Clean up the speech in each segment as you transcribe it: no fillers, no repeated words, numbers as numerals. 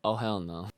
Oh, hell no.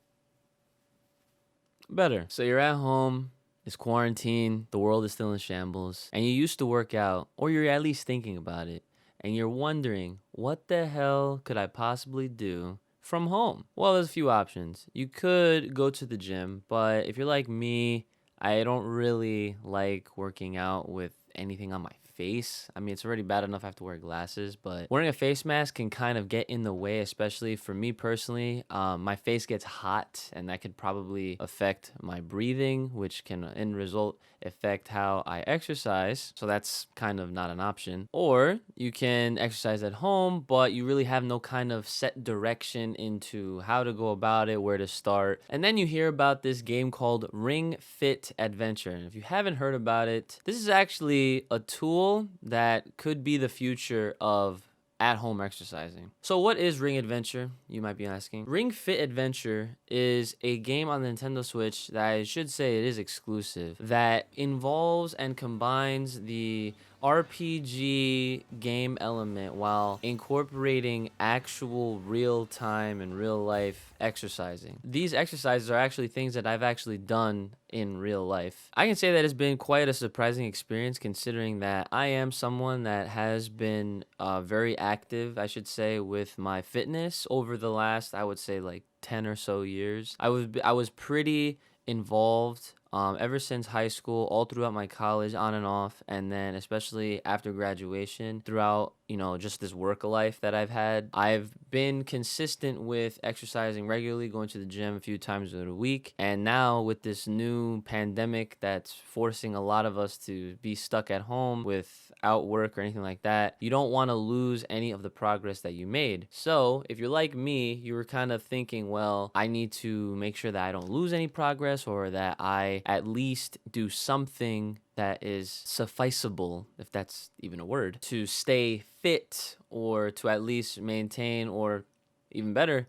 Better. So you're at home, it's quarantine, the world is still in shambles, and you used to work out, or you're at least thinking about it, and you're wondering, what the hell could I possibly do from home? Well, there's a few options. You could go to the gym, but if you're like me, I don't really like working out with anything on my face. I mean, it's already bad enough I have to wear glasses, but wearing a face mask can kind of get in the way, especially for me personally. My face gets hot, and that could probably affect my breathing, which can, in result, affect how I exercise. So that's kind of not an option. Or you can exercise at home, but you really have no kind of set direction into how to go about it, where to start. And then you hear about this game called Ring Fit Adventure. And if you haven't heard about it, this is actually a tool that could be the future of at-home exercising. So what is Ring Adventure, you might be asking? Ring Fit Adventure is a game on the Nintendo Switch that I should say it is exclusive, that involves and combines the RPG game element while incorporating actual real-time and real-life exercising. These exercises are actually things that I've actually done in real life. I can say that it's been quite a surprising experience, considering that I am someone that has been very active, I should say, with my fitness over the last, I would say, like 10 or so years. I was pretty involved ever since high school, all throughout my college, on and off, and then especially after graduation, throughout, just this work life that I've had. I've been consistent with exercising regularly, going to the gym a few times a week, and now with this new pandemic that's forcing a lot of us to be stuck at home without work or anything like that, you don't want to lose any of the progress that you made. So if you're like me, you were kind of thinking, well, I need to make sure that I don't lose any progress, or that I at least do something that is sufficeable, if that's even a word, to stay fit, or to at least maintain, or even better,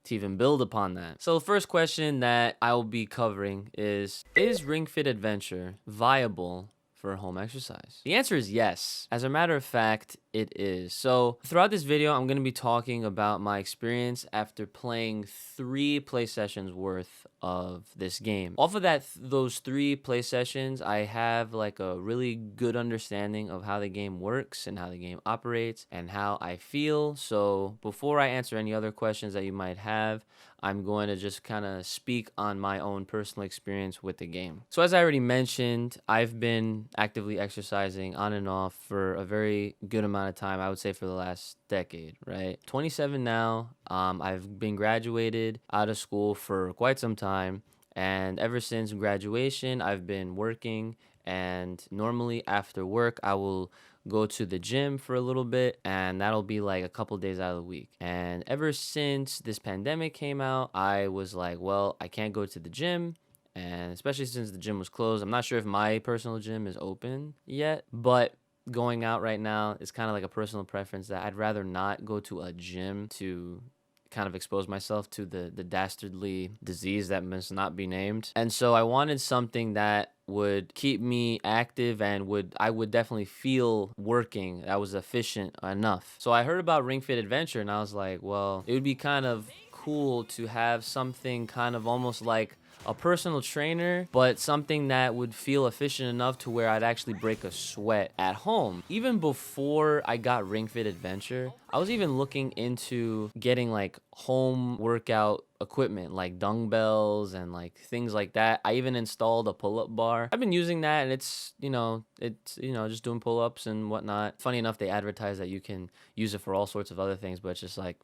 to even build upon that. So the first question that I will be covering is Ring Fit Adventure viable for home exercise? The answer is yes. As a matter of fact, it is. So throughout this video, I'm going to be talking about my experience after playing 3 play sessions worth of this game. Off of those 3 play sessions, I have like a really good understanding of how the game works and how the game operates and how I feel. So before I answer any other questions that you might have, I'm going to just kind of speak on my own personal experience with the game. So as I already mentioned, I've been actively exercising on and off for a very good amount of time. I would say for the last decade, right? 27 now. I've been graduated out of school for quite some time. And ever since graduation, I've been working. And normally after work, I will go to the gym for a little bit, and that'll be like a couple days out of the week. And ever since this pandemic came out, I was like, well, I can't go to the gym. And especially since the gym was closed, I'm not sure if my personal gym is open yet, but going out right now is kind of like a personal preference that I'd rather not go to a gym to kind of expose myself to the dastardly disease that must not be named. And so I wanted something that would keep me active and I would definitely feel working, that was efficient enough. So I heard about Ring Fit Adventure, and I was like, well, it would be kind of cool to have something kind of almost like a personal trainer, but something that would feel efficient enough to where I'd actually break a sweat at home. Even before I got Ring Fit Adventure, I was even looking into getting like home workout equipment like dumbbells and like things like that. I even installed a pull-up bar. I've been using that, and it's just doing pull-ups and whatnot. Funny enough, they advertise that you can use it for all sorts of other things, but it's just like,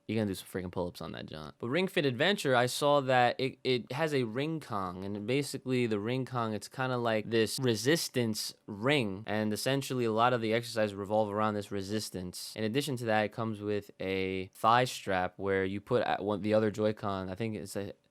you're gonna do some freaking pull-ups on that jaunt. But Ring Fit Adventure, I saw that it has a ring Kong, and basically the ring Kong, it's kind of like this resistance ring, and essentially a lot of the exercises revolve around this resistance. In addition to that, it comes with a thigh strap where you put the other Joy-Con, I think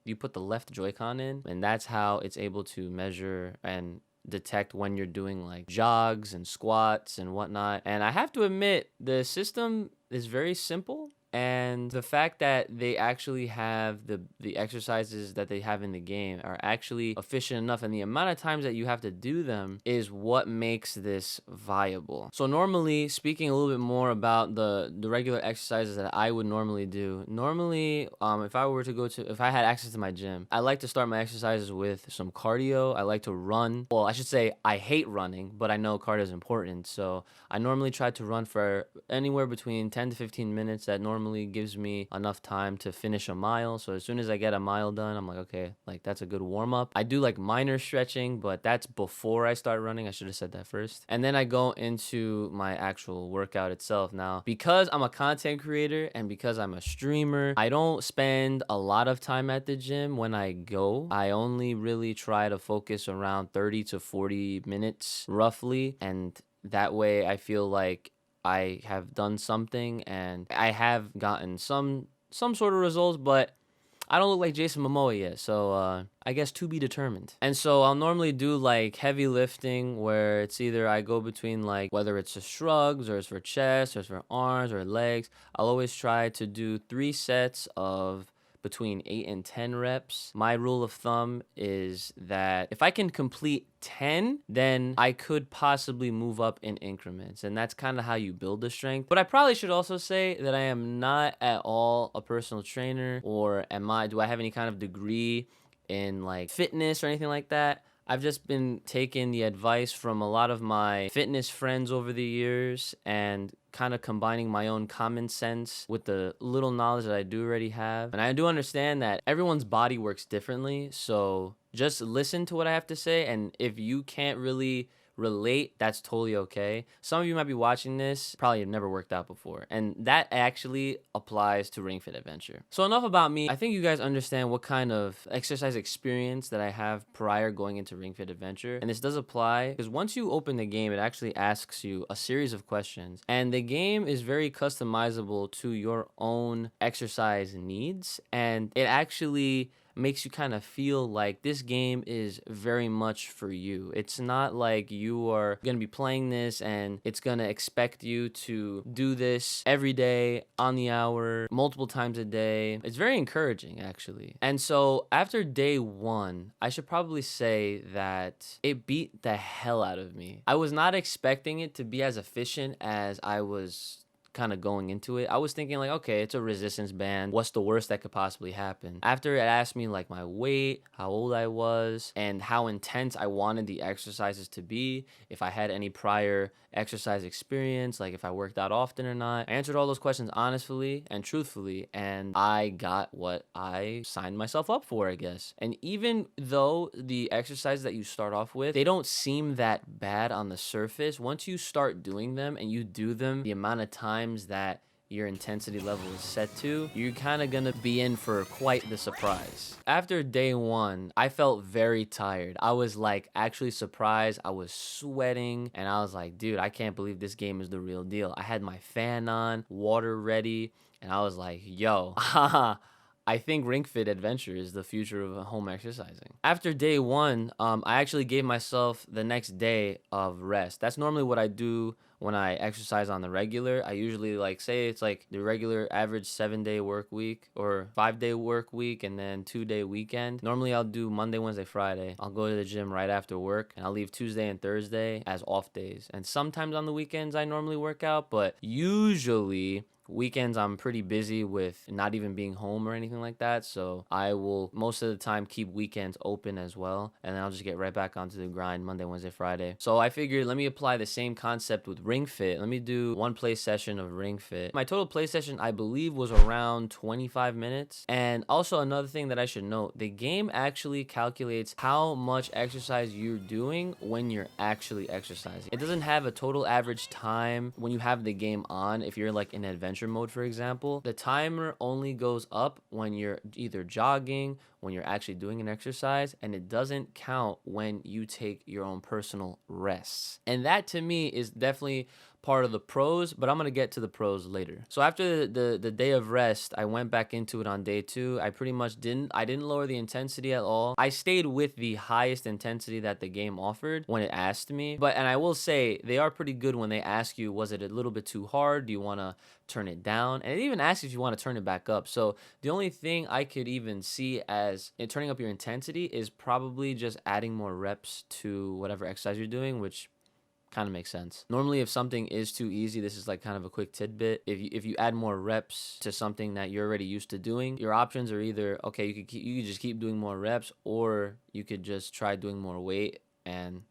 you put the left Joy-Con in, and that's how it's able to measure and detect when you're doing like jogs and squats and whatnot. And I have to admit, the system is very simple. And the fact that they actually have the exercises that they have in the game are actually efficient enough, and the amount of times that you have to do them is what makes this viable. So normally, speaking a little bit more about the regular exercises that I would normally do, normally if I had access to my gym, I like to start my exercises with some cardio. I like to run. Well, I should say I hate running, but I know cardio is important. So I normally try to run for anywhere between 10 to 15 minutes. That normally gives me enough time to finish a mile. So as soon as I get a mile done, I'm like, okay, like that's a good warm up. I do like minor stretching, but that's before I start running. I should have said that first. And then I go into my actual workout itself. Now, because I'm a content creator and because I'm a streamer, I don't spend a lot of time at the gym when I go. I only really try to focus around 30 to 40 minutes roughly. And that way I feel like I have done something and I have gotten some sort of results, but I don't look like Jason Momoa yet, so I guess to be determined. And so I'll normally do like heavy lifting where it's either I go between like whether it's a shrugs or it's for chest or it's for arms or legs. I'll always try to do 3 sets of between 8 and 10 reps. My rule of thumb is that if I can complete 10, then I could possibly move up in increments. And that's kind of how you build the strength. But I probably should also say that I am not at all a personal trainer, or do I have any kind of degree in like fitness or anything like that. I've just been taking the advice from a lot of my fitness friends over the years and kind of combining my own common sense with the little knowledge that I do already have. And I do understand that everyone's body works differently. So just listen to what I have to say. And if you can't really relate, that's totally okay. Some of you might be watching this, probably have never worked out before, and that actually applies to Ring Fit Adventure. So enough about me. I think you guys understand what kind of exercise experience that I have prior going into Ring Fit Adventure, and this does apply because once you open the game, it actually asks you a series of questions, and the game is very customizable to your own exercise needs, and it actually makes you kind of feel like this game is very much for you. It's not like you are going to be playing this and it's going to expect you to do this every day, on the hour, multiple times a day. It's very encouraging, actually. And so after day 1, I should probably say that it beat the hell out of me. I was not expecting it to be as efficient as I was kind of going into it. I was thinking like, okay, it's a resistance band. What's the worst that could possibly happen? After it asked me like my weight, how old I was, and how intense I wanted the exercises to be, if I had any prior exercise experience, like if I worked out often or not, I answered all those questions honestly and truthfully, and I got what I signed myself up for, I guess. And even though the exercises that you start off with, they don't seem that bad on the surface, once you start doing them and you do them the amount of times that your intensity level is set to, you're kind of gonna be in for quite the surprise. After day 1, I felt very tired. I was like actually surprised. I was sweating and I was like, dude, I can't believe this game is the real deal. I had my fan on, water ready, and I was like, yo, I think Ring Fit Adventure is the future of home exercising. After day 1, I actually gave myself the next day of rest. That's normally what I do when I exercise on the regular. I usually say it's like the regular average 7-day work week or 5-day work week and then 2-day weekend. Normally I'll do Monday, Wednesday, Friday. I'll go to the gym right after work and I'll leave Tuesday and Thursday as off days. And sometimes on the weekends I normally work out, but usually weekends I'm pretty busy with not even being home or anything like that, so I will most of the time keep weekends open as well, and then I'll just get right back onto the grind Monday, Wednesday, Friday. So I figured let me apply the same concept with Ring Fit. Let me do one play session of Ring Fit. My total play session I believe was around 25 minutes. And also another thing that I should note, the game actually calculates how much exercise you're doing when you're actually exercising. It doesn't have a total average time when you have the game on. If you're like in adventure mode, for example, the timer only goes up when you're either jogging, when you're actually doing an exercise, and it doesn't count when you take your own personal rests. And that to me is definitely part of the pros, but I'm gonna get to the pros later. So after the day of rest, I went back into it on day 2. I pretty much didn't lower the intensity at all. I stayed with the highest intensity that the game offered when it asked me. And I will say they are pretty good when they ask you, was it a little bit too hard? Do you want to turn it down? And it even asks if you want to turn it back up. So the only thing I could even see as in turning up your intensity is probably just adding more reps to whatever exercise you're doing, which kind of makes sense. Normally, if something is too easy, this is like kind of a quick tidbit. If you add more reps to something that you're already used to doing, your options are either, okay, you could just keep doing more reps, or you could just try doing more weight, and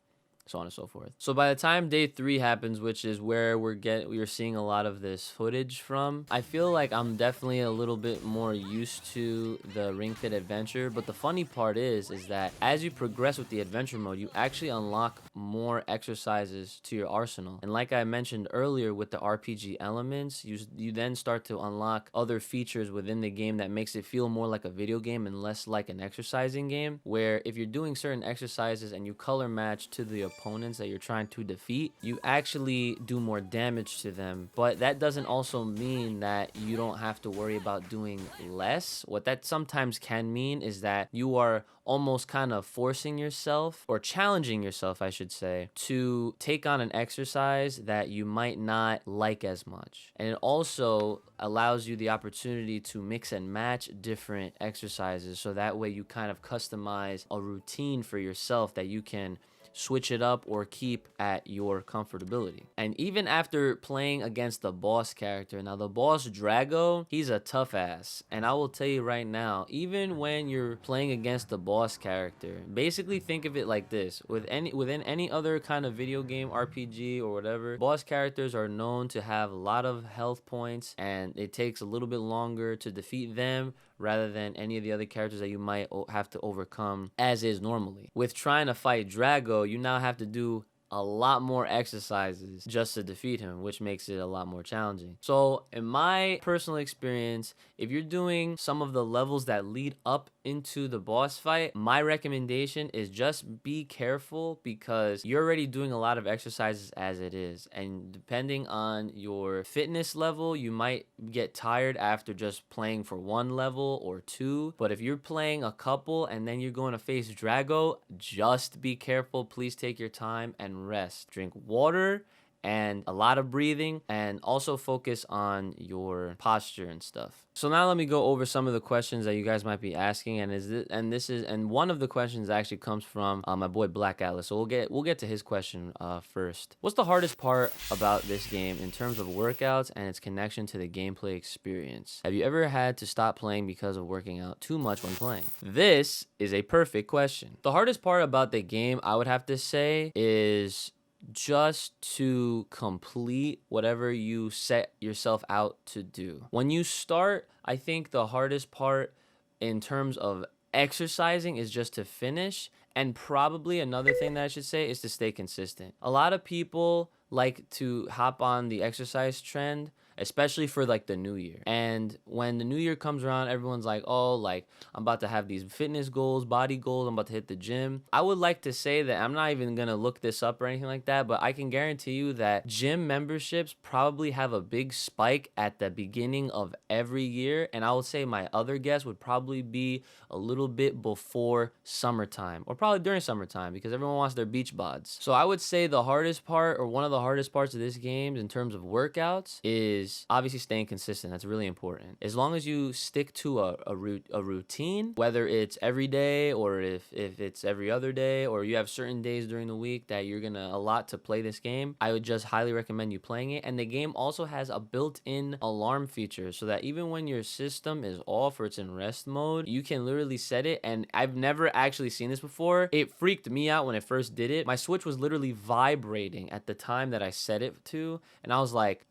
so on and so forth. So by the time day 3 happens, which is where we're seeing a lot of this footage from, I feel like I'm definitely a little bit more used to the Ring Fit Adventure. But the funny part is that as you progress with the adventure mode, you actually unlock more exercises to your arsenal. And like I mentioned earlier, with the RPG elements, you then start to unlock other features within the game that makes it feel more like a video game and less like an exercising game, where if you're doing certain exercises and you color match to the opponents that you're trying to defeat, you actually do more damage to them. But that doesn't also mean that you don't have to worry about doing less. What that sometimes can mean is that you are almost kind of forcing yourself, or challenging yourself, I should say, to take on an exercise that you might not like as much. And it also allows you the opportunity to mix and match different exercises, so that way you kind of customize a routine for yourself that you can switch it up or keep at your comfortability. And even after playing against the boss character, now the boss Drago, he's a tough ass. And I will tell you right now, even when you're playing against the boss character, basically think of it like this: within any other kind of video game, RPG or whatever, boss characters are known to have a lot of health points, and it takes a little bit longer to defeat them rather than any of the other characters that you might have to overcome as is normally. With trying to fight Drago, you now have to do a lot more exercises just to defeat him, which makes it a lot more challenging. So in my personal experience, if you're doing some of the levels that lead up into the boss fight, my recommendation is just be careful, because you're already doing a lot of exercises as it is, and depending on your fitness level, you might get tired after just playing for 1 level or 2. But if you're playing a couple and then you're going to face Drago, just be careful. Please take your time and rest. Drink water and a lot of breathing, and also focus on your posture and stuff. So now let me go over some of the questions that you guys might be asking, and one of the questions actually comes from my boy Black Atlas. So we'll get to his question first. What's the hardest part about this game in terms of workouts and its connection to the gameplay experience? Have you ever had to stop playing because of working out too much when playing? This is a perfect question. The hardest part about the game, I would have to say, is just to complete whatever you set yourself out to do. When you start, I think the hardest part in terms of exercising is just to finish. And probably another thing that I should say is to stay consistent. A lot of people like to hop on the exercise trend, especially for like the new year. And when the new year comes around, everyone's like, oh, like I'm about to have these fitness goals, body goals, I'm about to hit the gym. I would like to say that I'm not even gonna look this up or anything like that, but I can guarantee you that gym memberships probably have a big spike at the beginning of every year. And I would say my other guess would probably be a little bit before summertime, or probably during summertime, because everyone wants their beach bods. So I would say the hardest part, or one of the hardest parts of this game in terms of workouts, is obviously staying consistent. That's really important. As long as you stick to a routine, whether it's every day or if it's every other day, or you have certain days during the week that you're gonna allot to play this game, I would just highly recommend you playing it. And the game also has a built-in alarm feature, so that even when your system is off or it's in rest mode, you can literally set it. And I've never actually seen this before. It freaked me out when I first did it. My Switch was literally vibrating at the time that I set it to, and I was like,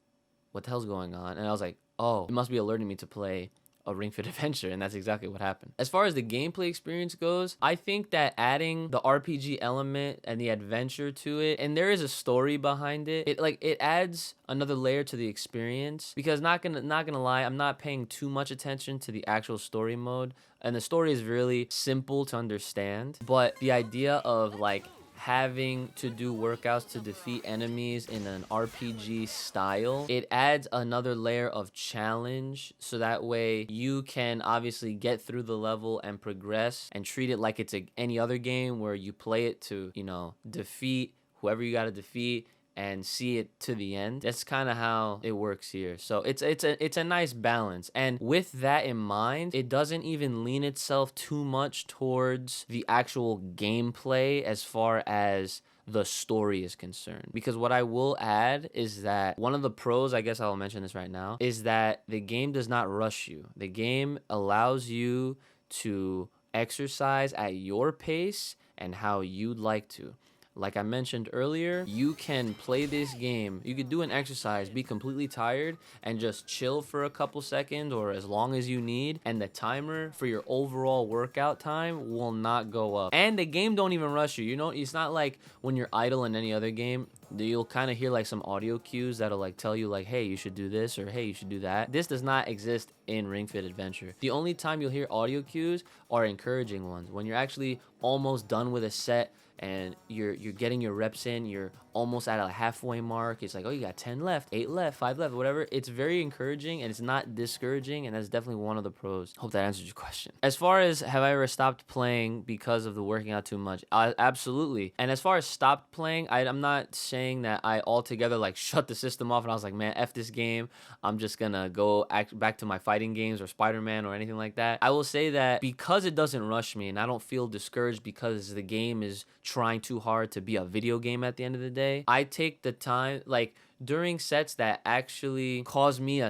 what the hell's going on? And I was like, oh, it must be alerting me to play a Ring Fit Adventure, and that's exactly what happened. As far as the gameplay experience goes, I think that adding the RPG element and the adventure to it, and there is a story behind it, it adds another layer to the experience. Because not gonna lie, I'm not paying too much attention to the actual story mode, and the story is really simple to understand. But the idea of like having to do workouts to defeat enemies in an RPG style, it adds another layer of challenge, so that way you can obviously get through the level and progress and treat it like it's any other game where you play it to, you know, defeat whoever you got to defeat and see it to the end. That's kind of how it works here. So it's a nice balance. And with that in mind, it doesn't even lean itself too much towards the actual gameplay as far as the story is concerned. Because what I will add is that one of the pros, I guess I'll mention this right now, is that the game does not rush you. The game allows you to exercise at your pace and how you'd like to. Like I mentioned earlier, you can play this game, you could do an exercise, be completely tired, and just chill for a couple seconds or as long as you need, and the timer for your overall workout time will not go up. And the game don't even rush you. You know, it's not like when you're idle in any other game, you'll kind of hear like some audio cues that'll like tell you like, hey, you should do this, or hey, you should do that. This does not exist in Ring Fit Adventure. The only time you'll hear audio cues are encouraging ones. When you're actually almost done with a set, and you're getting your reps in, you're almost at a halfway mark. It's like, oh, you got 10 left, 8 left, 5 left, whatever. It's very encouraging and it's not discouraging, and that's definitely one of the pros. Hope that answers your question. As far as have I ever stopped playing because of the working out too much? Absolutely. And as far as stopped playing, I'm not saying that I altogether like shut the system off and I was like, man, F this game. I'm just gonna go back to my fighting games or Spider-Man or anything like that. I will say that because it doesn't rush me and I don't feel discouraged because the game is trying too hard to be a video game at the end of the day, I take the time, like during sets that actually cause me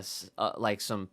some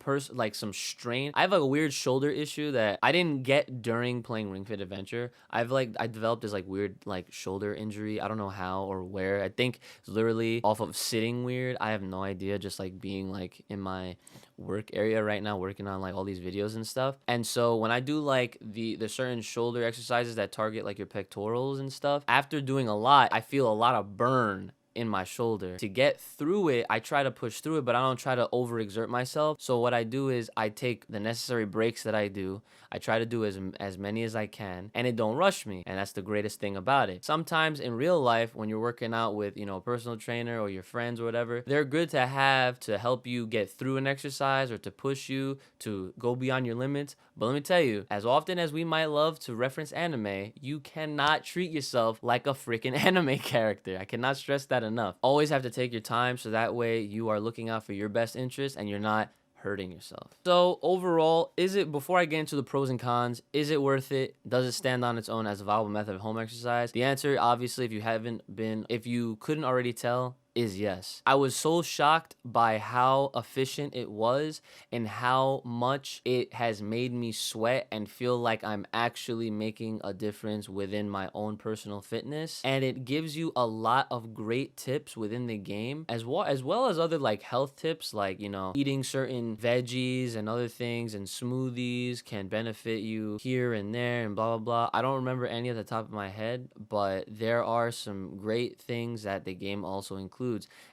strain. I have a weird shoulder issue that I didn't get during playing Ring Fit Adventure. I developed this like weird like shoulder injury. I don't know how or where. I think it's literally off of sitting weird. I have no idea. Just like being like in my work area right now, working on like all these videos and stuff. And so when I do like the certain shoulder exercises that target like your pectorals and stuff, after doing a lot, I feel a lot of burn in my shoulder. To get through it, I try to push through it, but I don't try to overexert myself. So what I do is I take the necessary breaks that I do. I try to do as many as I can, and it don't rush me. And that's the greatest thing about it. Sometimes in real life, when you're working out with, you know, a personal trainer or your friends or whatever, they're good to have to help you get through an exercise or to push you to go beyond your limits. But let me tell you, as often as we might love to reference anime, you cannot treat yourself like a freaking anime character. I cannot stress that enough. Always have to take your time so that way you are looking out for your best interest and you're not hurting yourself. So overall, before I get into the pros and cons, is it worth it? Does it stand on its own as a viable method of home exercise? The answer, obviously, if you couldn't already tell, is yes. I was so shocked by how efficient it was and how much it has made me sweat and feel like I'm actually making a difference within my own personal fitness. And it gives you a lot of great tips within the game, as well as other like health tips, like, you know, eating certain veggies and other things and smoothies can benefit you here and there and blah, blah, blah. I don't remember any at the top of my head, but there are some great things that the game also includes.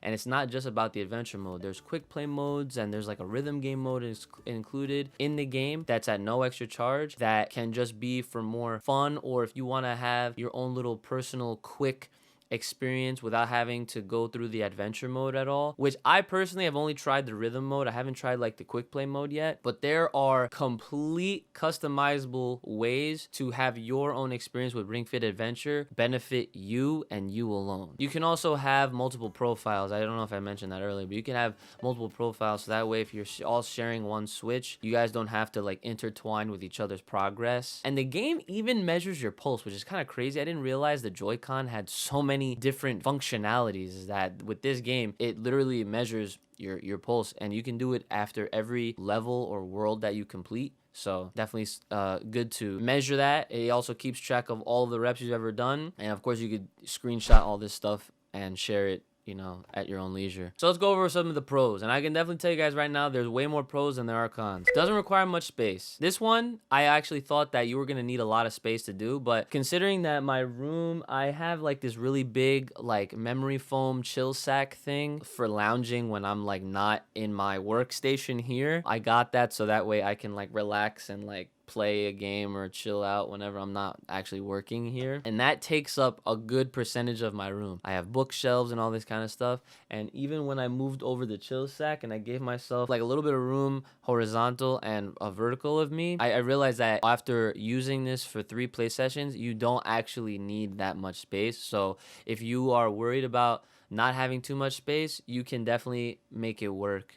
And it's not just about the adventure mode. There's quick play modes and there's like a rhythm game mode included in the game that's at no extra charge, that can just be for more fun, or if you want to have your own little personal quick experience without having to go through the adventure mode at all, which I personally have only tried the rhythm mode. I haven't tried like the quick play mode yet, but there are complete customizable ways to have your own experience with Ring Fit Adventure benefit you and you alone. You can also have multiple profiles. I don't know if I mentioned that earlier, but you can have multiple profiles, so that way if you're all sharing one Switch, you guys don't have to like intertwine with each other's progress. And the game even measures your pulse, which is kind of crazy. I didn't realize the Joy-Con had so many different functionalities, is that with this game it literally measures your pulse, and you can do it after every level or world that you complete. So definitely good to measure that. It also keeps track of all of the reps you've ever done, and of course you could screenshot all this stuff and share it, you know, at your own leisure. So let's go over some of the pros, and I can definitely tell you guys right now, there's way more pros than there are cons. Doesn't require much space. This one, I actually thought that you were gonna need a lot of space to do, but considering that my room, I have like this really big like memory foam chill sack thing for lounging when I'm like not in my workstation here. I got that so that way I can like relax and like play a game or chill out whenever I'm not actually working here. And that takes up a good percentage of my room. I have bookshelves and all this kind of stuff. And even when I moved over the chill sack and I gave myself like a little bit of room horizontal and a vertical of me, I realized that after using this for 3 play sessions, you don't actually need that much space. So if you are worried about not having too much space, you can definitely make it work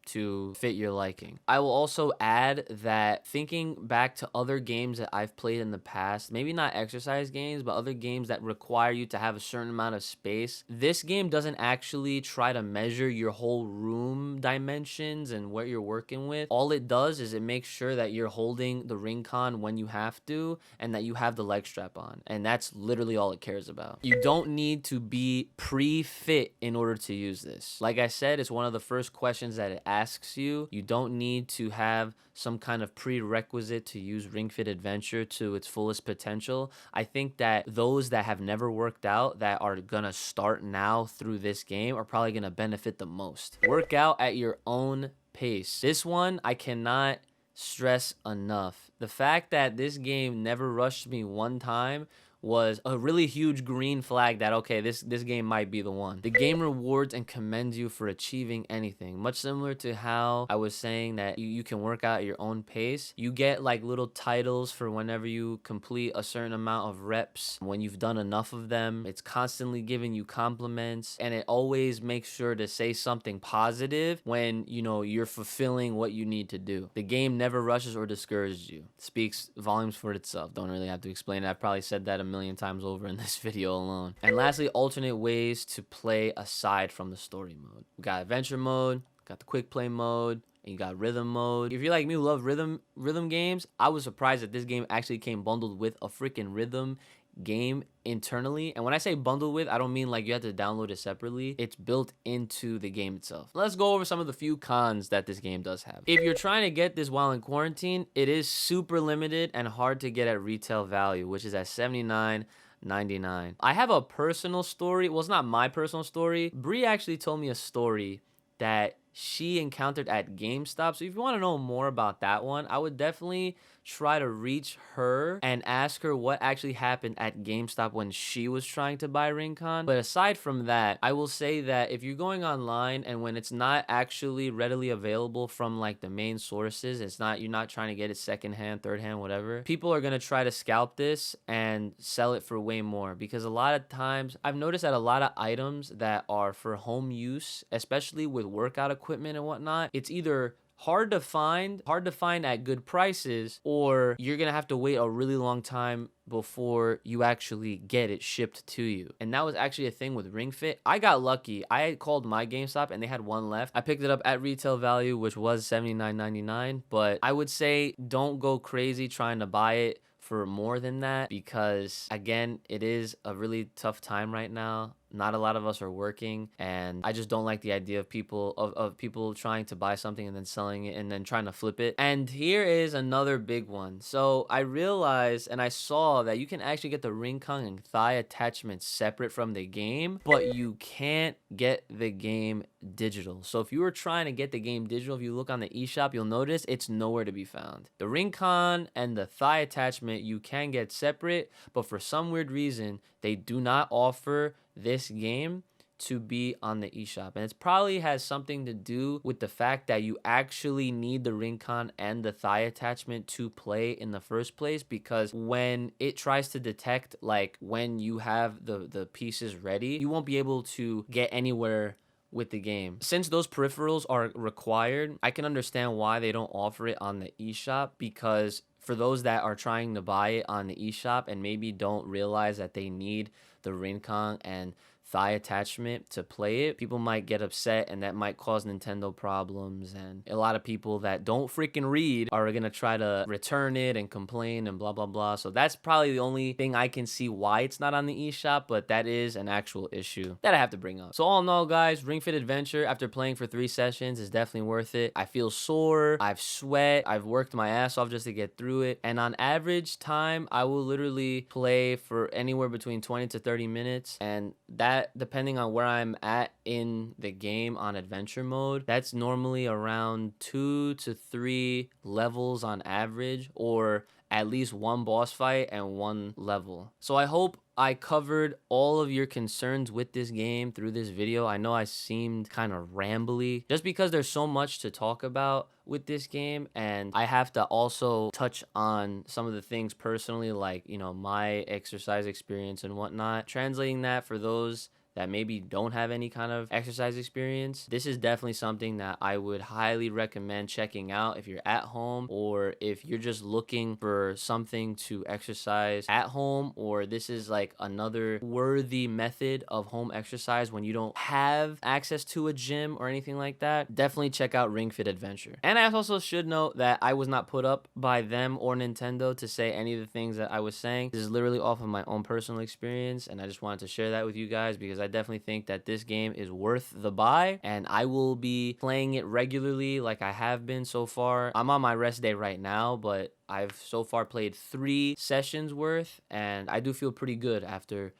to fit your liking. I will also add that thinking back to other games that I've played in the past, maybe not exercise games, but other games that require you to have a certain amount of space, this game doesn't actually try to measure your whole room dimensions and what you're working with. All it does is it makes sure that you're holding the ring con when you have to and that you have the leg strap on. And that's literally all it cares about. You don't need to be pre-fit in order to use this. Like I said, it's one of the first questions that it asks you. You don't need to have some kind of prerequisite to use Ring Fit Adventure to its fullest potential. I think that those that have never worked out that are gonna start now through this game are probably gonna benefit the most. Work out at your own pace. This one I cannot stress enough. The fact that this game never rushed me one time was a really huge green flag that, okay, this game might be the one. The game rewards and commends you for achieving anything. Much similar to how I was saying that you can work out at your own pace. You get like little titles for whenever you complete a certain amount of reps. When you've done enough of them, it's constantly giving you compliments, and it always makes sure to say something positive when, you know, you're fulfilling what you need to do. The game never rushes or discourages you. It speaks volumes for itself. Don't really have to explain it. I've probably said that a million times over in this video alone. And lastly, alternate ways to play aside from the story mode. We got adventure mode, got the quick play mode, and you got rhythm mode. If you're like me who love rhythm games, I was surprised that this game actually came bundled with a freaking rhythm game internally. And when I say bundled with, I don't mean like you have to download it separately. It's built into the game itself. Let's go over some of the few cons that this game does have. If you're trying to get this while in quarantine, it is super limited and hard to get at retail value, which is at $79.99. I have a personal story. Well, it's not my personal story. Bree actually told me a story that she encountered at GameStop. So if you want to know more about that one, I would definitely try to reach her and ask her what actually happened at GameStop when she was trying to buy Ring-Con. But aside from that, I will say that if you're going online and when it's not actually readily available from like the main sources, you're not trying to get it secondhand, third hand, whatever, people are going to try to scalp this and sell it for way more, because a lot of times I've noticed that a lot of items that are for home use, especially with workout equipment and whatnot, it's either hard to find at good prices, or you're gonna have to wait a really long time before you actually get it shipped to you. And that was actually a thing with Ring Fit. I got lucky. I called my GameStop and they had one left. I picked it up at retail value, which was $79.99, but I would say don't go crazy trying to buy it for more than that, because again, it is a really tough time right now. Not a lot of us are working, and I just don't like the idea of people trying to buy something and then selling it and then trying to flip it. And here is another big one. So I realized and I saw that you can actually get the Ring-Con and thigh attachments separate from the game, but you can't get the game digital. So if you were trying to get the game digital, if you look on the eShop, you'll notice it's nowhere to be found. The Ring-Con and the thigh attachment you can get separate, but for some weird reason, they do not offer this game to be on the eShop. And it probably has something to do with the fact that you actually need the Ring-Con and the thigh attachment to play in the first place, because when it tries to detect like when you have the pieces ready, you won't be able to get anywhere with the game. Since those peripherals are required, I can understand why they don't offer it on the eShop, because for those that are trying to buy it on the eShop and maybe don't realize that they need the Ring-Con and thigh attachment to play it, people might get upset, and that might cause Nintendo problems, and a lot of people that don't freaking read are gonna try to return it and complain and blah blah blah. So that's probably the only thing I can see why it's not on the eShop, but that is an actual issue that I have to bring up. So all in all, guys, Ring Fit Adventure, after playing for 3 sessions, is definitely worth it. I feel sore, I've sweat, I've worked my ass off just to get through it, and on average time I will literally play for anywhere between 20 to 30 minutes, and that that, depending on where I'm at in the game on adventure mode, that's normally around 2 to 3 levels on average, or at least one boss fight and one level. So I hope I covered all of your concerns with this game through this video. I know I seemed kind of rambly just because there's so much to talk about with this game, and I have to also touch on some of the things personally, like, you know, my exercise experience and whatnot. Translating that for those that maybe don't have any kind of exercise experience, this is definitely something that I would highly recommend checking out if you're at home, or if you're just looking for something to exercise at home, or this is like another worthy method of home exercise when you don't have access to a gym or anything like that. Definitely check out Ring Fit Adventure. And I also should note that I was not put up by them or Nintendo to say any of the things that I was saying. This is literally off of my own personal experience, and I just wanted to share that with you guys because I definitely think that this game is worth the buy, and I will be playing it regularly like I have been so far. I'm on my rest day right now, but I've so far played 3 sessions worth, and I do feel pretty good after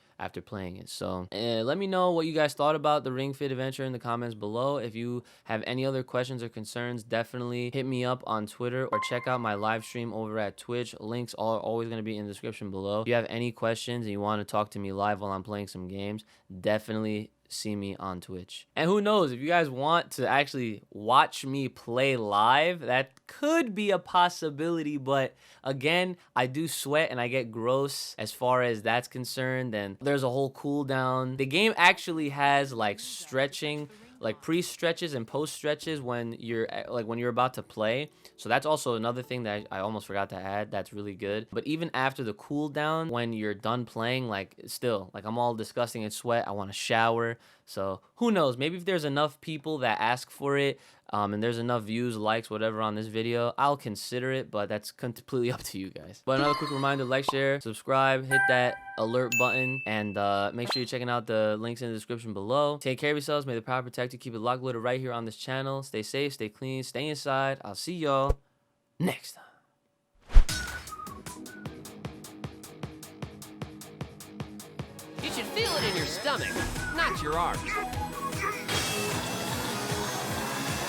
playing it. So let me know what you guys thought about the Ring Fit Adventure in the comments below. If you have any other questions or concerns, definitely hit me up on Twitter or check out my live stream over at Twitch. Links are always going to be in the description below. If you have any questions and you want to talk to me live while I'm playing some games, definitely see me on Twitch. And who knows, if you guys want to actually watch me play live, that could be a possibility. But again, I do sweat and I get gross as far as that's concerned, and there's a whole cooldown. The game actually has like stretching, like pre-stretches and post-stretches when you're about to play. So that's also another thing that I almost forgot to add. That's really good. But even after the cooldown, when you're done playing, like still, like I'm all disgusting in sweat. I want to shower. So who knows? Maybe if there's enough people that ask for it, and there's enough views, likes, whatever on this video, I'll consider it, but that's completely up to you guys. But another quick reminder, like, share, subscribe, hit that alert button, and make sure you're checking out the links in the description below. Take care of yourselves. May the power protect you. Keep it locked loaded right here on this channel. Stay safe, stay clean, stay inside. I'll see y'all next time. You should feel it in your stomach, not your arms.